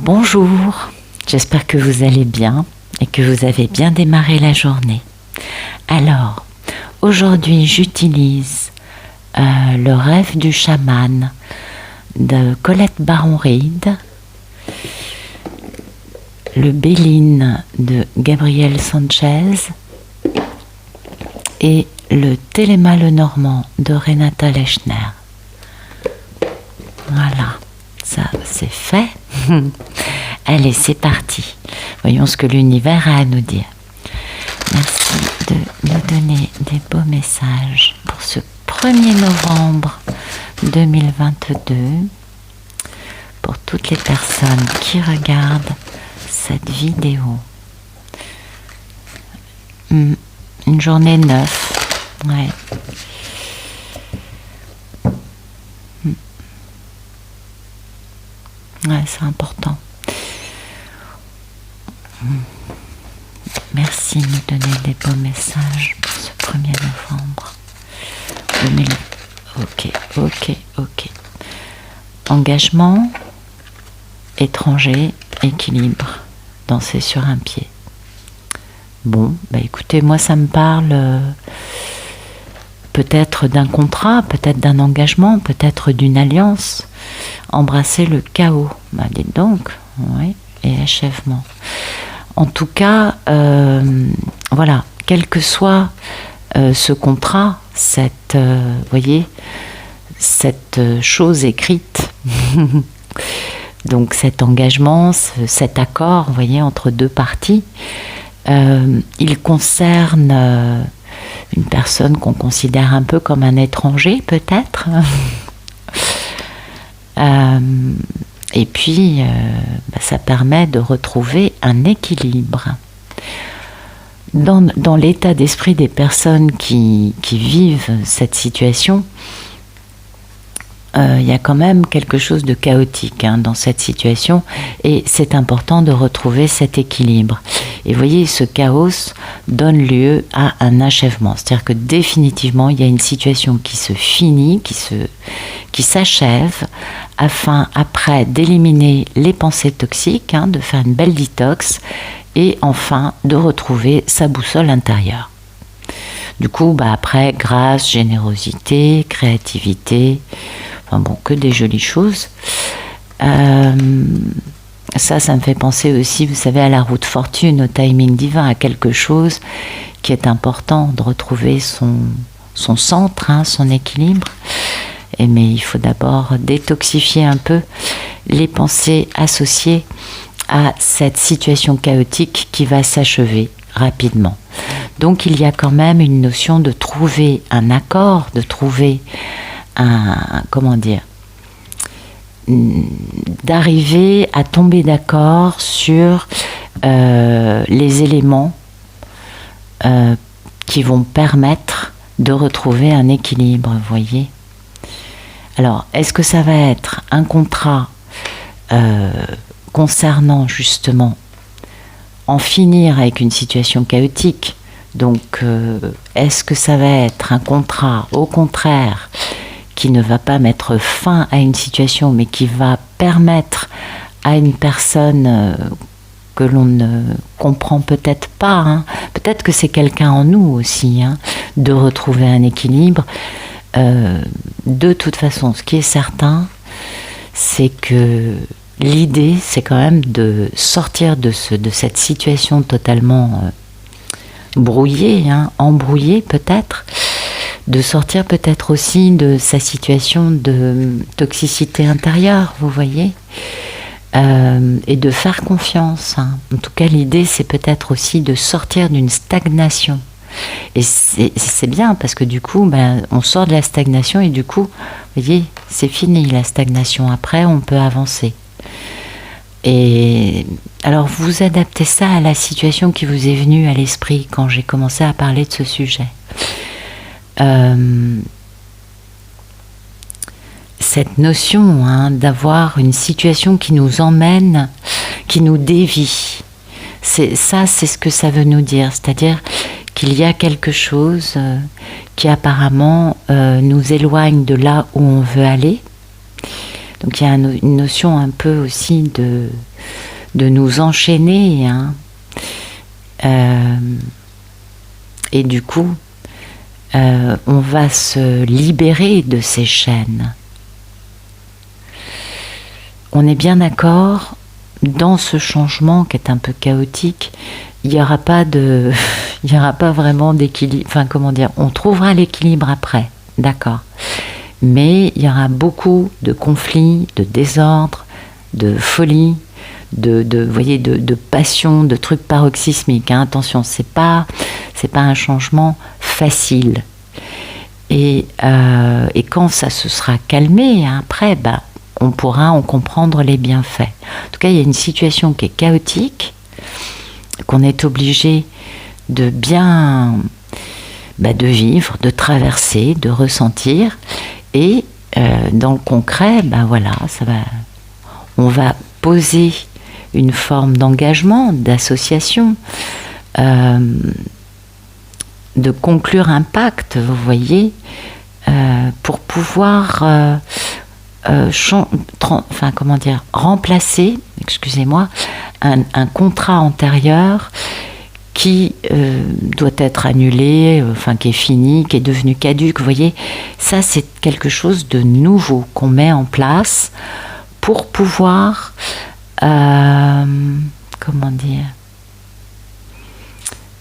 Bonjour, j'espère que vous allez bien et que vous avez bien démarré la journée. Alors, aujourd'hui j'utilise le rêve du chaman de Colette Baron-Reid, le Béline de Gabriel Sanchez et le Téléma le Normand de Renata Lechner. Voilà, ça c'est fait. Allez, c'est parti. Voyons ce que l'univers a à nous dire. Merci de nous donner des beaux messages pour ce 1er novembre 2022. Pour toutes les personnes qui regardent cette vidéo. Une journée 9. Ouais. Ouais, c'est important. Merci de nous donner des beaux messages pour ce 1er novembre 2000. Ok. Engagement, étranger, équilibre, danser sur un pied. Bon, bah écoutez, moi ça me parle peut-être d'un contrat, peut-être d'un engagement, peut-être d'une alliance. Embrasser le chaos, bah dites donc, oui, et achèvement. En tout cas, voilà, quel que soit ce contrat, cette, voyez, cette chose écrite, donc cet engagement, cet accord, vous voyez, entre deux parties, il concerne une personne qu'on considère un peu comme un étranger, peut-être. Et puis, ça permet de retrouver un équilibre. Dans l'état d'esprit des personnes qui vivent cette situation, il y a quand même quelque chose de chaotique dans cette situation et c'est important de retrouver cet équilibre. Et vous voyez, ce chaos donne lieu à un achèvement. C'est-à-dire que définitivement, il y a une situation qui se finit, qui s'achève, afin après d'éliminer les pensées toxiques, de faire une belle détox et enfin de retrouver sa boussole intérieure. Du coup, après, grâce, générosité, créativité, enfin bon, que des jolies choses. Ça me fait penser aussi, vous savez, à la route fortune, au timing divin, à quelque chose qui est important, de retrouver son centre, son équilibre. Mais il faut d'abord détoxifier un peu les pensées associées à cette situation chaotique qui va s'achever rapidement. Donc il y a quand même une notion de trouver un accord, de trouver d'arriver à tomber d'accord sur les éléments qui vont permettre de retrouver un équilibre, vous voyez. Alors, est-ce que ça va être un contrat concernant justement en finir avec une situation chaotique? Donc, est-ce que ça va être un contrat, au contraire, qui ne va pas mettre fin à une situation, mais qui va permettre à une personne que l'on ne comprend peut-être pas, peut-être que c'est quelqu'un en nous aussi, de retrouver un équilibre. De toute façon, ce qui est certain, c'est que l'idée, c'est quand même de sortir de cette situation totalement brouillée, embrouillée peut-être, de sortir peut-être aussi de sa situation de toxicité intérieure, vous voyez, et de faire confiance. En tout cas, l'idée, c'est peut-être aussi de sortir d'une stagnation. Et c'est bien parce que du coup, on sort de la stagnation et du coup, vous voyez, c'est fini la stagnation. Après, on peut avancer. Et alors, vous adaptez ça à la situation qui vous est venue à l'esprit quand j'ai commencé à parler de ce sujet. Cette notion d'avoir une situation qui nous emmène, qui nous dévie, c'est ce que ça veut nous dire, c'est-à-dire qu'il y a quelque chose qui apparemment nous éloigne de là où on veut aller, Donc il y a une notion un peu aussi de nous enchaîner, hein. Et du coup, on va se libérer de ces chaînes. On est bien d'accord, dans ce changement qui est un peu chaotique, il n'y aura pas vraiment d'équilibre. Enfin, comment dire, on trouvera l'équilibre après, d'accord. Mais il y aura beaucoup de conflits, de désordre, de folie, vous voyez, de passion, de trucs paroxysmiques. Hein. Attention, c'est pas un changement facile. Et quand ça se sera calmé, hein, après, on pourra en comprendre les bienfaits. En tout cas, il y a une situation qui est chaotique, qu'on est obligé de bien de vivre, de traverser, de ressentir. Et dans le concret, voilà, on va poser une forme d'engagement, d'association, de conclure un pacte, vous voyez, pour pouvoir remplacer, excusez-moi, un contrat antérieur qui doit être annulé, qui est fini, qui est devenu caduc. Vous voyez, ça c'est quelque chose de nouveau qu'on met en place pour pouvoir,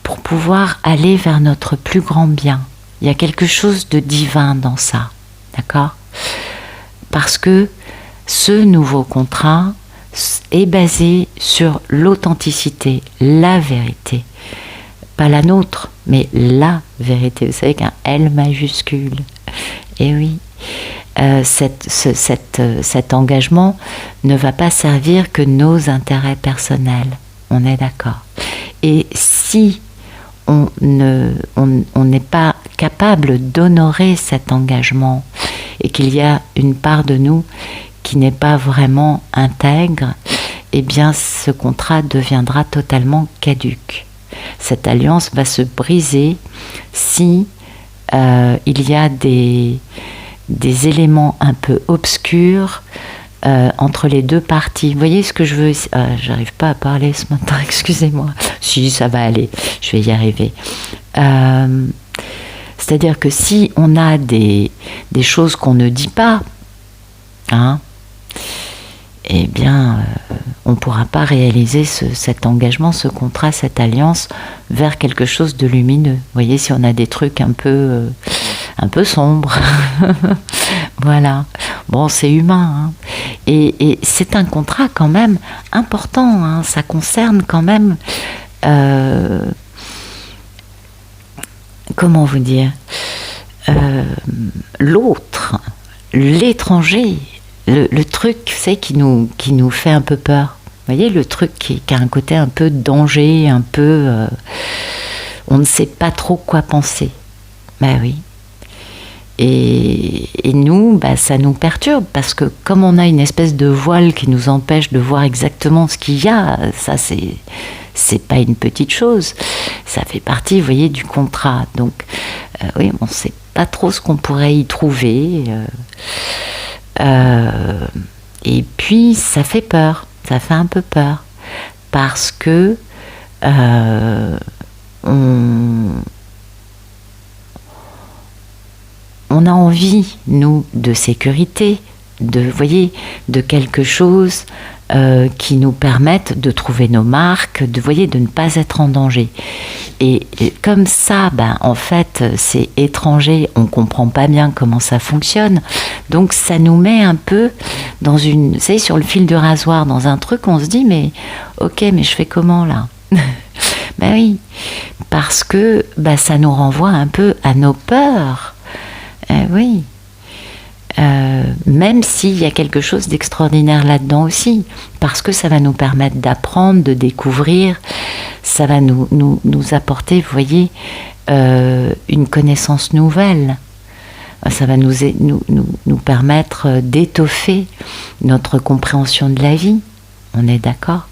pour pouvoir aller vers notre plus grand bien. Il y a quelque chose de divin dans ça, d'accord ? Parce que ce nouveau contrat est basé sur l'authenticité, la vérité. Pas la nôtre, mais la vérité. Vous savez qu'un L majuscule. Et oui, cet engagement ne va pas servir que nos intérêts personnels. On est d'accord. Et si on n'est pas capable d'honorer cet engagement et qu'il y a une part de nous qui n'est pas vraiment intègre, eh bien ce contrat deviendra totalement caduc. Cette alliance va se briser si il y a des éléments un peu obscurs entre les deux parties. Vous voyez ce que je veux? J'arrive pas à parler ce matin, excusez-moi. Si, ça va aller, je vais y arriver. C'est-à-dire que si on a des choses qu'on ne dit pas, hein, eh bien, on ne pourra pas réaliser cet engagement, ce contrat, cette alliance vers quelque chose de lumineux. Vous voyez, si on a des trucs un peu sombres, voilà. Bon, c'est humain, hein. Et c'est un contrat quand même important, hein. Ça concerne quand même, comment vous dire, l'autre, l'étranger. Le truc, c'est qui nous fait un peu peur. Vous voyez, le truc qui a un côté un peu danger, un peu... on ne sait pas trop quoi penser. Ben oui. Et nous, ça nous perturbe, parce que comme on a une espèce de voile qui nous empêche de voir exactement ce qu'il y a, ça c'est pas une petite chose. Ça fait partie, vous voyez, du contrat. Donc, oui, on ne sait pas trop ce qu'on pourrait y trouver. Et puis ça fait peur, ça fait un peu peur, parce que on a envie, nous, de sécurité, vous voyez, de quelque chose qui nous permette de trouver nos marques, vous voyez, de ne pas être en danger. Et comme ça, en fait, c'est étranger, on ne comprend pas bien comment ça fonctionne, donc ça nous met un peu dans vous savez, sur le fil du rasoir, dans un truc, on se dit, mais ok, mais je fais comment là? Ben oui, parce que ça nous renvoie un peu à nos peurs. Oui. Même s'il y a quelque chose d'extraordinaire là-dedans aussi, parce que ça va nous permettre d'apprendre, de découvrir, ça va nous apporter, vous voyez, une connaissance nouvelle. Ça va nous permettre d'étoffer notre compréhension de la vie. On est d'accord ?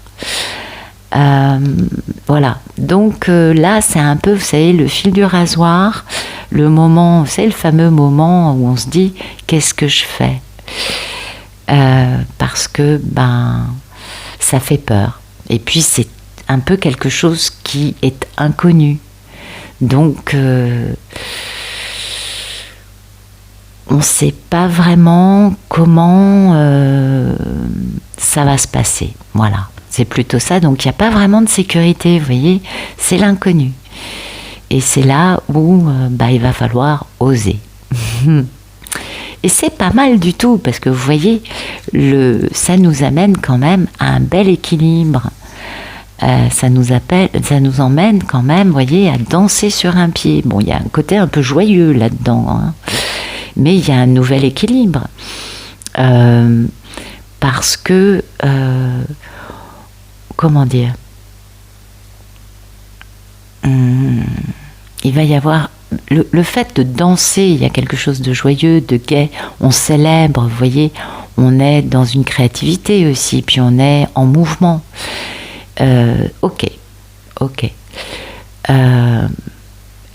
Voilà. Donc là, c'est un peu, vous savez, le fil du rasoir, le moment, c'est le fameux moment où on se dit, qu'est-ce que je fais ? parce que ça fait peur. Et puis c'est un peu quelque chose qui est inconnu. Donc on ne sait pas vraiment comment ça va se passer. Voilà, c'est plutôt ça. Donc il n'y a pas vraiment de sécurité, vous voyez, c'est l'inconnu. Et c'est là où il va falloir oser. Et c'est pas mal du tout, parce que vous voyez, ça nous amène quand même à un bel équilibre. Ça nous emmène quand même, vous voyez, à danser sur un pied. Bon, il y a un côté un peu joyeux là-dedans, hein, mais il y a un nouvel équilibre. Parce que, comment dire, il va y avoir le fait de danser, il y a quelque chose de joyeux, de gai, on célèbre, vous voyez, on est dans une créativité aussi, puis on est en mouvement. Ok.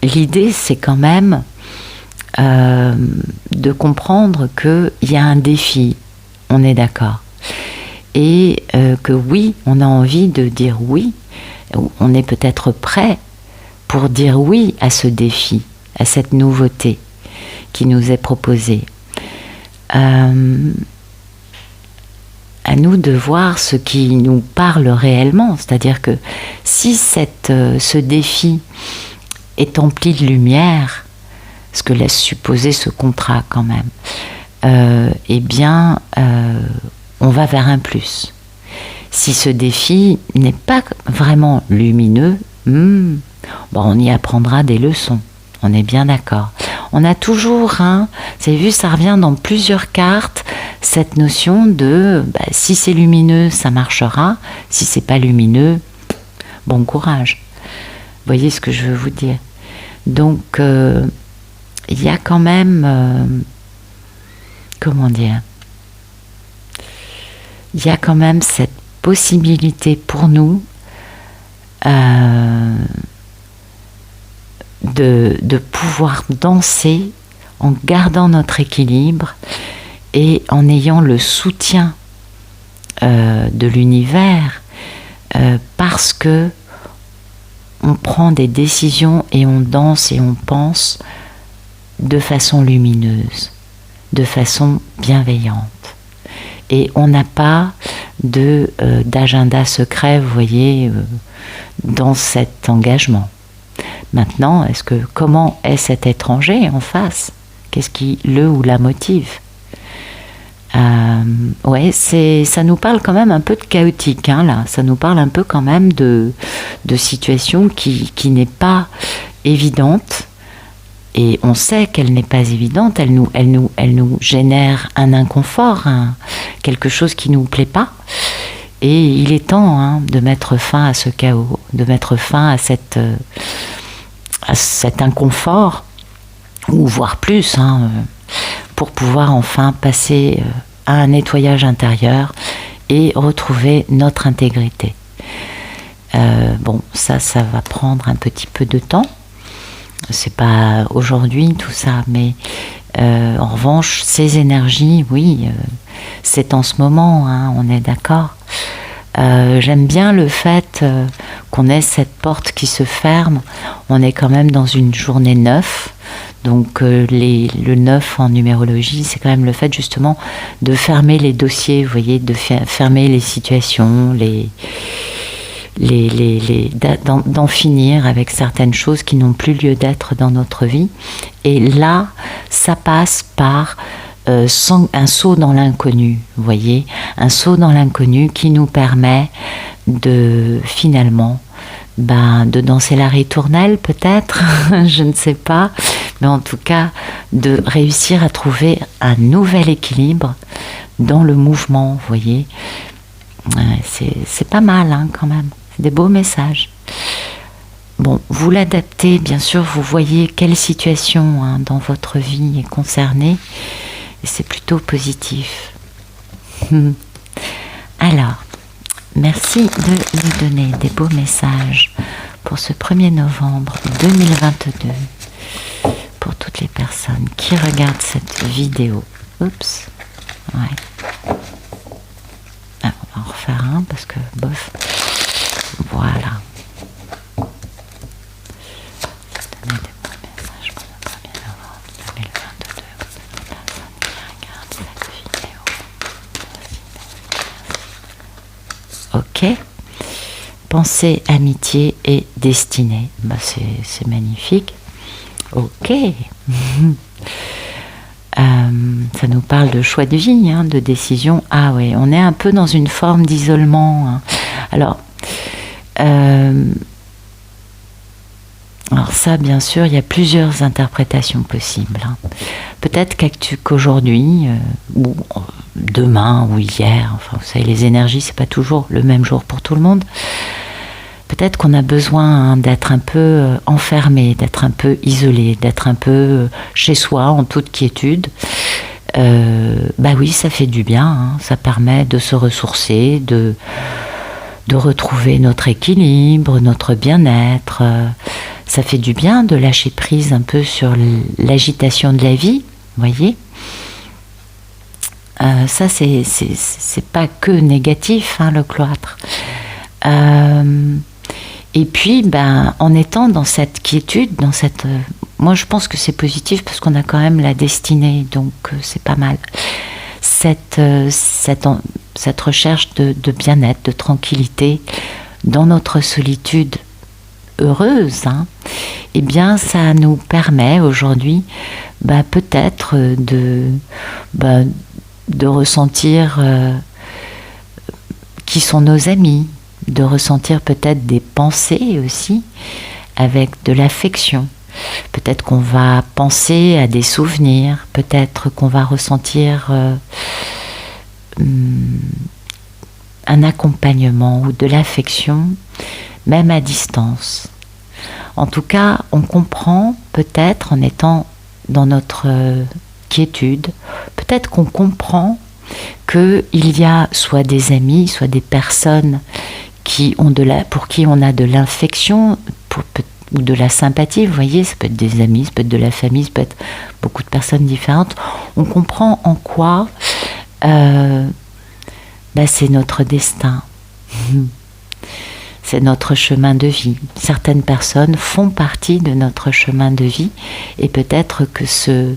L'idée, c'est quand même de comprendre qu'il y a un défi, on est d'accord, et que oui, on a envie de dire oui, on est peut-être prêt pour dire oui à ce défi, à cette nouveauté qui nous est proposée. À nous de voir ce qui nous parle réellement, c'est-à-dire que si ce défi est empli de lumière, ce que laisse supposer ce contrat quand même, on va vers un plus. Si ce défi n'est pas vraiment lumineux, on y apprendra des leçons, on est bien d'accord. On a toujours, vous avez vu, ça revient dans plusieurs cartes, cette notion de si c'est lumineux, ça marchera, si c'est pas lumineux, bon courage. Vous voyez ce que je veux vous dire. Donc, il y a quand même, il y a quand même cette possibilité pour nous de pouvoir danser en gardant notre équilibre et en ayant le soutien de l'univers, parce que on prend des décisions et on danse et on pense de façon lumineuse, de façon bienveillante. Et on n'a pas d'agenda secret, vous voyez, dans cet engagement. Maintenant, comment est cet étranger en face? Qu'est-ce qui le ou la motive? Ça nous parle quand même un peu de chaotique, là. Ça nous parle un peu quand même de situation qui n'est pas évidente. Et on sait qu'elle n'est pas évidente. Elle nous génère un inconfort, quelque chose qui ne nous plaît pas. Et il est temps de mettre fin à ce chaos, de mettre fin à cet inconfort, ou voire plus, pour pouvoir enfin passer à un nettoyage intérieur et retrouver notre intégrité. Ça va prendre un petit peu de temps. C'est pas aujourd'hui tout ça, mais en revanche, ces énergies, oui, c'est en ce moment, on est d'accord. J'aime bien le fait qu'on ait cette porte qui se ferme. On est quand même dans une journée 9. Donc le 9 en numérologie, c'est quand même le fait justement de fermer les dossiers, vous voyez, de fermer les situations, d'en finir avec certaines choses qui n'ont plus lieu d'être dans notre vie. Et là, ça passe par un saut dans l'inconnu, vous voyez, un saut dans l'inconnu qui nous permet de finalement de danser la ritournelle peut-être, je ne sais pas, mais en tout cas de réussir à trouver un nouvel équilibre dans le mouvement, vous voyez. C'est pas mal quand même, c'est des beaux messages. Bon, vous l'adaptez, bien sûr, vous voyez quelle situation dans votre vie est concernée, et c'est plutôt positif. Alors, merci de nous donner des beaux messages pour ce 1er novembre 2022, pour toutes les personnes qui regardent cette vidéo. Oups. Ouais. Ah, on va en refaire un parce que bof. Voilà. Donner des bons messages pour le 1er novembre 2022. Personne qui regarde cette vidéo. Merci. Ok. Pensée, amitié et destinée. Bah, c'est magnifique. Ok. Ça nous parle de choix de vie, hein, de décision. Ah oui, on est un peu dans une forme d'isolement. Hein. Alors ça, bien sûr, il y a plusieurs interprétations possibles. Hein. Peut-être qu'aujourd'hui, ou demain, ou hier, enfin, vous savez, les énergies, c'est pas toujours le même jour pour tout le monde. Peut-être qu'on a besoin d'être un peu enfermé, d'être un peu isolé, d'être un peu chez soi, en toute quiétude. Bah oui, ça fait du bien, hein. Ça permet de se ressourcer, de retrouver notre équilibre, notre bien-être. Ça fait du bien de lâcher prise un peu sur l'agitation de la vie, vous voyez. Ça, c'est pas que négatif, hein, le cloître. Et puis, en étant dans cette quiétude, dans cette... moi, je pense que c'est positif parce qu'on a quand même la destinée, donc c'est pas mal. Cette recherche de bien-être, de tranquillité, dans notre solitude heureuse, hein, eh bien, ça nous permet aujourd'hui, peut-être de ressentir qui sont nos amis, de ressentir peut-être des pensées aussi, avec de l'affection. Peut-être qu'on va penser à des souvenirs, peut-être qu'on va ressentir un accompagnement ou de l'affection, même à distance. En tout cas, on comprend peut-être en étant dans notre quiétude, peut-être qu'on comprend qu'il y a soit des amis, soit des personnes pour qui on a de l'affection ou de la sympathie, vous voyez, ça peut être des amis, ça peut être de la famille, ça peut être beaucoup de personnes différentes. On comprend en quoi c'est notre destin, c'est notre chemin de vie. Certaines personnes font partie de notre chemin de vie et peut-être que ce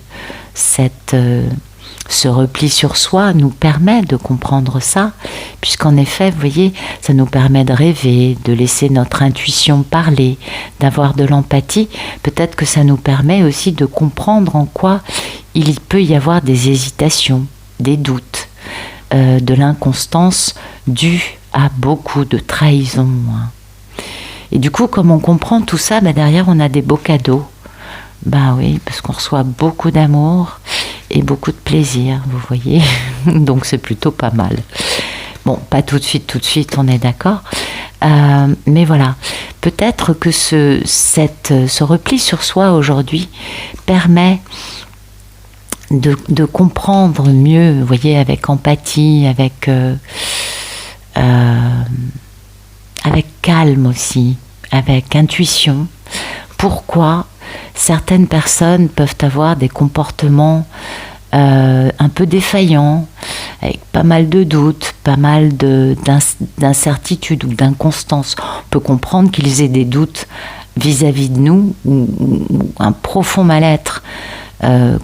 repli sur soi nous permet de comprendre ça, puisqu'en effet, vous voyez, ça nous permet de rêver, de laisser notre intuition parler, d'avoir de l'empathie. Peut-être que ça nous permet aussi de comprendre en quoi il peut y avoir des hésitations, des doutes, de l'inconstance due à beaucoup de trahison. Hein. Et du coup, comme on comprend tout ça, derrière, on a des beaux cadeaux. Oui, parce qu'on reçoit beaucoup d'amour et beaucoup de plaisir, vous voyez. Donc c'est plutôt pas mal. Bon, pas tout de suite, on est d'accord. Mais voilà, peut-être que ce repli sur soi aujourd'hui permet de comprendre mieux, vous voyez, avec empathie, avec calme aussi, avec intuition, pourquoi certaines personnes peuvent avoir des comportements un peu défaillants, avec pas mal de doutes, pas mal d'incertitudes ou d'inconstance. On peut comprendre qu'ils aient des doutes vis-à-vis de nous, ou un profond mal-être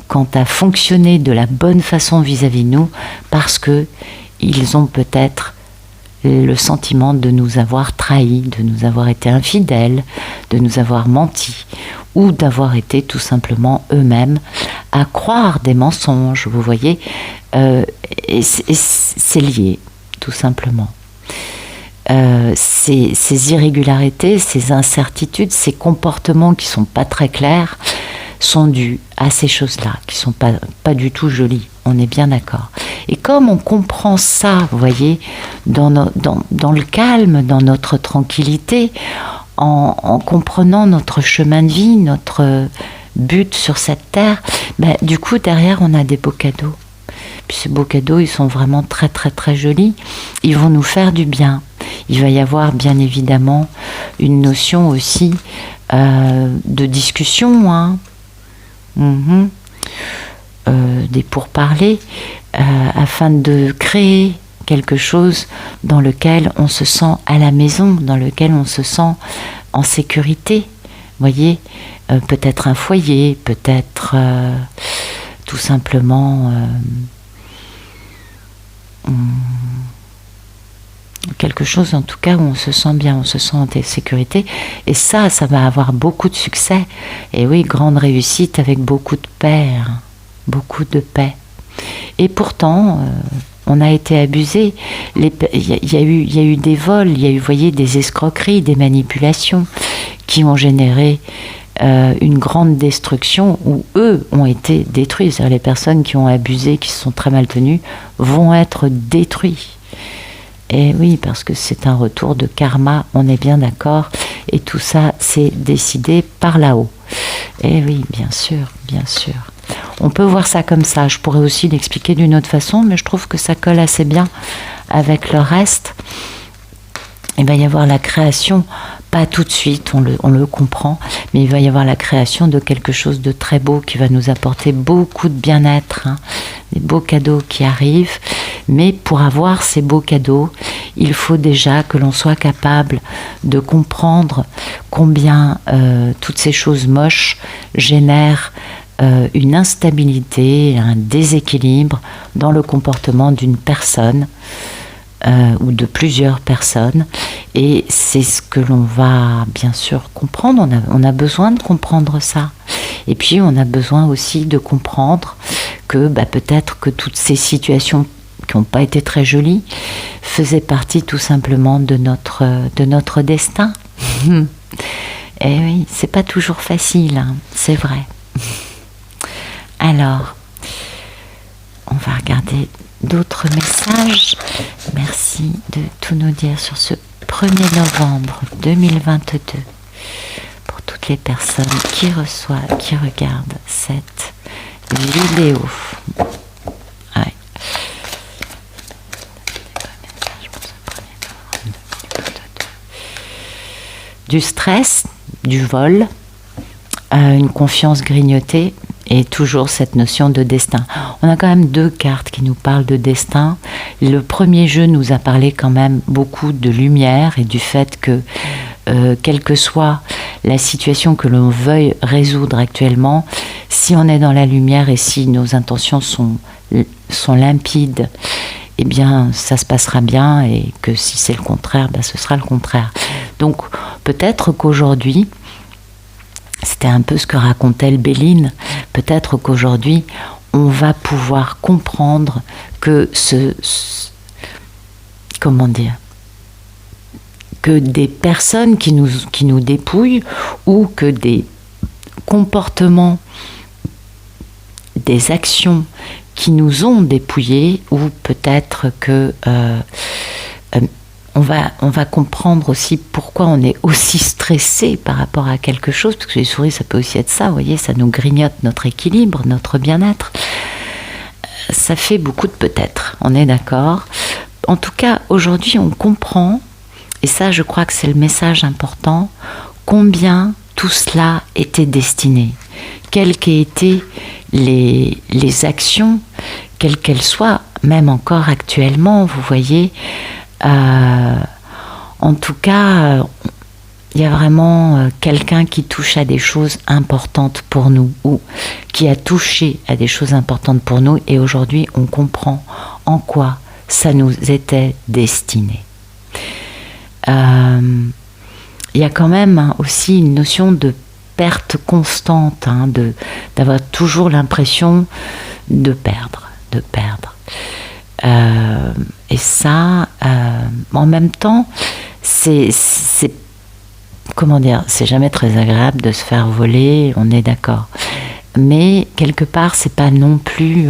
quant à fonctionner de la bonne façon vis-à-vis de nous, parce qu'ils ont peut-être le sentiment de nous avoir trahis, de nous avoir été infidèles, de nous avoir menti, ou d'avoir été tout simplement eux-mêmes à croire des mensonges, vous voyez, et c'est lié, tout simplement. Ces irrégularités, ces incertitudes, ces comportements qui ne sont pas très clairs, sont dus à ces choses-là, qui ne sont pas du tout jolies, on est bien d'accord. Et comme on comprend ça, vous voyez, dans le calme, dans notre tranquillité, en comprenant notre chemin de vie, notre but sur cette terre, du coup, derrière, on a des beaux cadeaux. Puis ces beaux cadeaux, ils sont vraiment très, très, très jolis. Ils vont nous faire du bien. Il va y avoir, bien évidemment, une notion aussi de discussion, hein. des pourparlers afin de créer quelque chose dans lequel on se sent à la maison, dans lequel on se sent en sécurité. Voyez, peut-être un foyer, peut-être tout simplement quelque chose en tout cas où on se sent bien, on se sent en sécurité. Et ça va avoir beaucoup de succès. Et oui, grande réussite avec beaucoup de paix, hein, beaucoup de paix. Et pourtant, on a été abusé. Il y a eu des vols, il y a eu, voyez, des escroqueries, des manipulations qui ont généré une grande destruction où eux ont été détruits. C'est-à-dire les personnes qui ont abusé, qui se sont très mal tenues, vont être détruits. Et oui, parce que c'est un retour de karma, on est bien d'accord. Et tout ça, c'est décidé par là-haut. Et oui, bien sûr, bien sûr. On peut voir ça comme ça. Je pourrais aussi l'expliquer d'une autre façon, mais je trouve que ça colle assez bien avec le reste. Il va y avoir la création, pas tout de suite, on le comprend, mais il va y avoir la création de quelque chose de très beau qui va nous apporter beaucoup de bien-être, hein, des beaux cadeaux qui arrivent. Mais pour avoir ces beaux cadeaux, il faut déjà que l'on soit capable de comprendre combien toutes ces choses moches génèrent une instabilité, un déséquilibre dans le comportement d'une personne ou de plusieurs personnes. Et c'est ce que l'on va bien sûr comprendre. On a besoin de comprendre ça. Et puis on a besoin aussi de comprendre que peut-être que toutes ces situations qui n'ont pas été très jolies faisaient partie tout simplement de notre destin. Et oui, c'est pas toujours facile, hein, c'est vrai. Alors, on va regarder d'autres messages. Merci de tout nous dire sur ce 1er novembre 2022 pour toutes les personnes qui reçoivent, qui regardent cette vidéo. Ouais. Du stress, du vol, une confiance grignotée et toujours cette notion de destin. On a quand même 2 cartes qui nous parlent de destin. Le premier jeu nous a parlé quand même beaucoup de lumière et du fait que quelle que soit la situation que l'on veuille résoudre actuellement, si on est dans la lumière et si nos intentions sont limpides, eh bien ça se passera bien, et que si c'est le contraire, ce sera le contraire. Donc peut-être qu'aujourd'hui, c'était un peu ce que racontait Béline, peut-être qu'aujourd'hui, on va pouvoir comprendre que comment dire, que des personnes qui nous dépouillent, ou que des comportements, des actions qui nous ont dépouillés, ou peut-être que on va comprendre aussi pourquoi on est aussi stressé par rapport à quelque chose, parce que les souris, ça peut aussi être ça, vous voyez, ça nous grignote notre équilibre, notre bien-être. Ça fait beaucoup de peut-être, on est d'accord. En tout cas, aujourd'hui, on comprend, et ça, je crois que c'est le message important, combien tout cela était destiné. Quelles qu'aient été les actions, quelles qu'elles soient, même encore actuellement, vous voyez, en tout cas, il y a vraiment quelqu'un qui touche à des choses importantes pour nous, ou qui a touché à des choses importantes pour nous, et aujourd'hui on comprend en quoi ça nous était destiné. Il y a quand même aussi une notion de perte constante, hein, d'avoir toujours l'impression de perdre. Et ça, en même temps, c'est comment dire, c'est jamais très agréable de se faire voler, on est d'accord. Mais quelque part, c'est pas non plus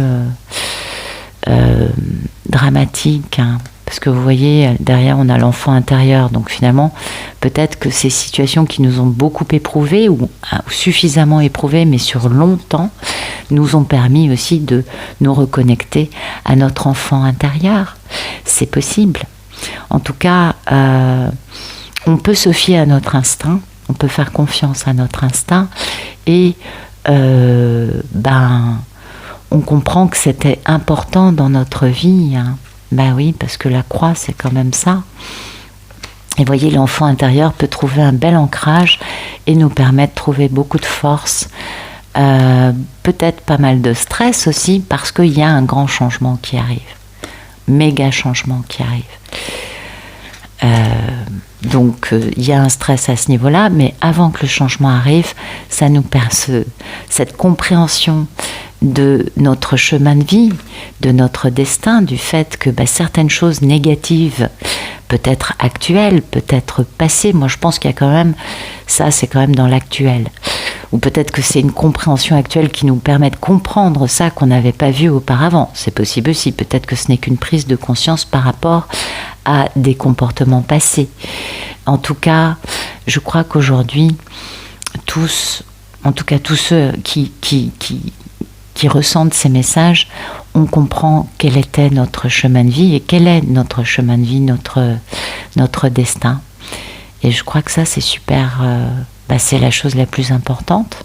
dramatique, hein, parce que vous voyez, derrière, on a l'enfant intérieur. Donc finalement, peut-être que ces situations qui nous ont beaucoup éprouvés, ou suffisamment éprouvés, mais sur longtemps, nous ont permis aussi de nous reconnecter à notre enfant intérieur. C'est possible. En tout cas, on peut se fier à notre instinct, on peut faire confiance à notre instinct, et on comprend que c'était important dans notre vie. Hein. Ben oui, parce que la croix, c'est quand même ça. Et voyez, l'enfant intérieur peut trouver un bel ancrage et nous permettre de trouver beaucoup de force, peut-être pas mal de stress aussi, parce qu'il y a un grand changement qui arrive, méga changement qui arrive. Donc il y a un stress à ce niveau-là, mais avant que le changement arrive, ça nous permet cette compréhension de notre chemin de vie, de notre destin, du fait que certaines choses négatives, peut-être actuelles, peut-être passées, moi je pense qu'il y a quand même, ça c'est quand même dans l'actuel, ou peut-être que c'est une compréhension actuelle qui nous permet de comprendre ça qu'on n'avait pas vu auparavant, c'est possible aussi, peut-être que ce n'est qu'une prise de conscience par rapport à des comportements passés. En tout cas, je crois qu'aujourd'hui, tous ceux qui ressentent ces messages, on comprend quel était notre chemin de vie et quel est notre chemin de vie, notre destin. Et je crois que ça, c'est super, c'est la chose la plus importante.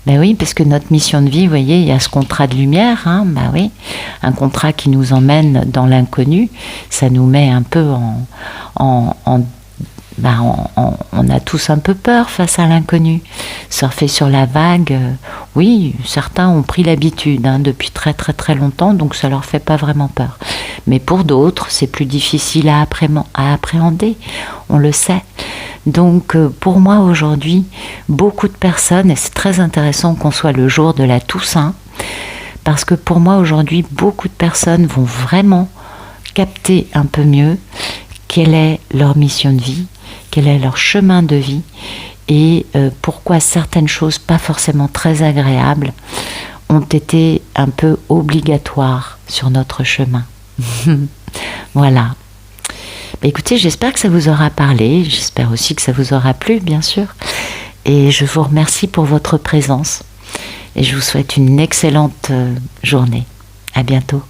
Ben oui, parce que notre mission de vie, vous voyez, il y a ce contrat de lumière, hein, ben oui, un contrat qui nous emmène dans l'inconnu, ça nous met un peu on a tous un peu peur face à l'inconnu. Surfer sur la vague, oui, certains ont pris l'habitude depuis très très très longtemps, donc ça leur fait pas vraiment peur. Mais pour d'autres, c'est plus difficile à appréhender, on le sait. Donc pour moi aujourd'hui, beaucoup de personnes, et c'est très intéressant qu'on soit le jour de la Toussaint, parce que pour moi aujourd'hui, beaucoup de personnes vont vraiment capter un peu mieux quelle est leur mission de vie, quel est leur chemin de vie et pourquoi certaines choses pas forcément très agréables ont été un peu obligatoires sur notre chemin. Voilà. Écoutez, j'espère que ça vous aura parlé, j'espère aussi que ça vous aura plu, bien sûr. Et je vous remercie pour votre présence et je vous souhaite une excellente journée. À bientôt.